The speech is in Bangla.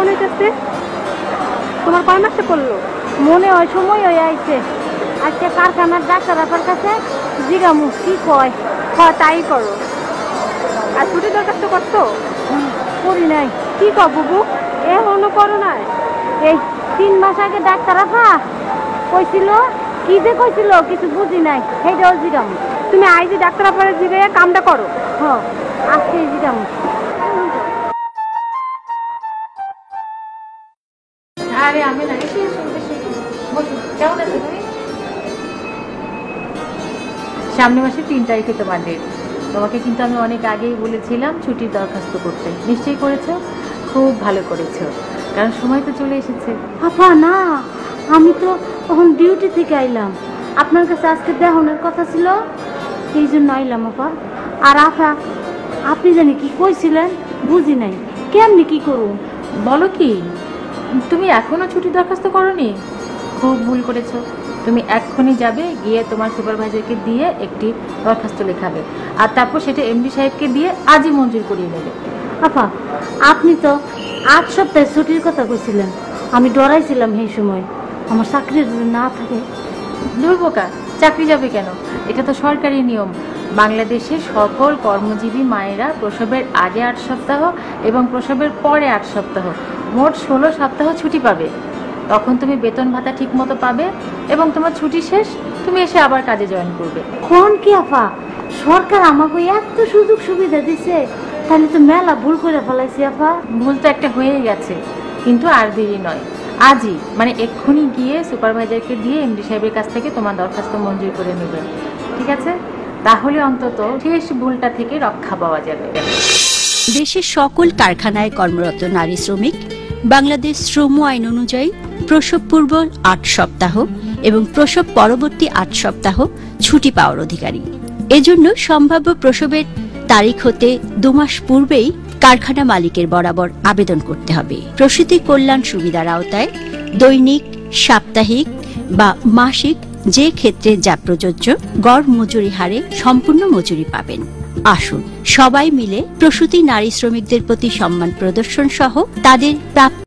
কখন হইতেছে? তোমার কয় মাসে পড়লো? মনে হয় সময় হয়ে আইছে। আজকে কারখানার ডাক্তার আপনার কাছে জিগামু কি কয়। হ্যাঁ তাই করো। আর ছুটি দরখাস্ত করতো? করি নাই। কি কর বুবু, এখনো করো নাই? এই 3 মাস আগে ডাক্তার আপা কইছিল, কি যে কইছিল কিছু বুঝি নাই, সেইটাও জিগামু। তুমি আইজি ডাক্তার আপনারা জিগে কামটা করো। হ্যাঁ আজকে জিগামু। আরে আমি না এসে বসো। কেমন আছো তুমি? সামনে মাসে 3 তারিখে তোমার ডেট। তোমাকে কিন্তু আমি অনেক আগেই বলেছিলাম ছুটির দরখাস্ত করতে। নিশ্চয়ই করেছো? খুব ভালো করেছো, কারণ সময় তো চলে এসেছে। আপা না, আমি তো তখন ডিউটি থেকে আইলাম, আপনার কাছে আজকে দেখানোর কথা ছিল, এই জন্য আইলাম আপা। আর আপা আপনি জানি কি কইছিলেন বুঝি নাই, কেমনি কি করুন? বলো কি, তুমি এখনো ছুটির দরখাস্ত করোনি? খুব ভুল করেছো। তুমি এক্ষুনি যাবে, গিয়ে তোমার সুপারভাইজারকে দিয়ে একটি দরখাস্ত লেখাবে, আর তারপর সেটা এমডি সাহেবকে দিয়ে আজই মঞ্জুর করিয়ে নেবে। আপা আপনি তো 8 সপ্তাহের ছুটির কথা কইছিলেন, আমি ডরাইছিলাম সেই সময় আমার চাকরির না থাকে। দুর্বোকা, চাকরি যাবে কেন? এটা তো সরকারি নিয়ম। বাংলাদেশের সকল কর্মজীবী মায়েরা প্রসবের আগে 8 সপ্তাহ এবং প্রসবের পরে 8 সপ্তাহ, মোট 16 সপ্তাহ ছুটি পাবে। তখন তুমি বেতন ভাতা ঠিক মতো পাবে এবং তোমার ছুটি শেষ তুমি এসে আবার কাজে জয়েন করবে। কোন কি আপা, সরকার আমাকে এত সুযোগ সুবিধা দিছে, তাহলে তো মেলা ভুল করে ফেলাইছি আপা। ভুল তো একটা হয়েই গেছে, কিন্তু আর দেরি নয়, আজই মানে এক্ষুনি গিয়ে সুপারভাইজারকে দিয়ে এমডি সাহেবের কাছ থেকে তোমার দরখাস্ত মঞ্জুর করে নেবে, ঠিক আছে? তাহলে অন্তত শেষ ভুলটা থেকে রক্ষা পাওয়া যাবে। দেশের সকল কারখানায় কর্মরত নারী শ্রমিক বাংলাদেশ শ্রম আইন অনুযায়ী প্রসব পূর্ব 8 সপ্তাহ এবং প্রসব পরবর্তী 8 সপ্তাহ ছুটি পাওয়ার অধিকারী। এজন্য সম্ভাব্য প্রসবের তারিখ হতে 2 মাস পূর্বেই কারখানা মালিকের বরাবর আবেদন করতে হবে। প্রসূতি কল্যাণ সুবিধার আওতায় দৈনিক, সাপ্তাহিক বা মাসিক যে ক্ষেত্রে যা প্রযোজ্য গড় মজুরি হারে সম্পূর্ণ মজুরি পাবেন। আসুন সবাই মিলে প্রসূতি নারী শ্রমিকদের প্রতি সম্মান প্রদর্শন সহ তাদের প্রাপ্য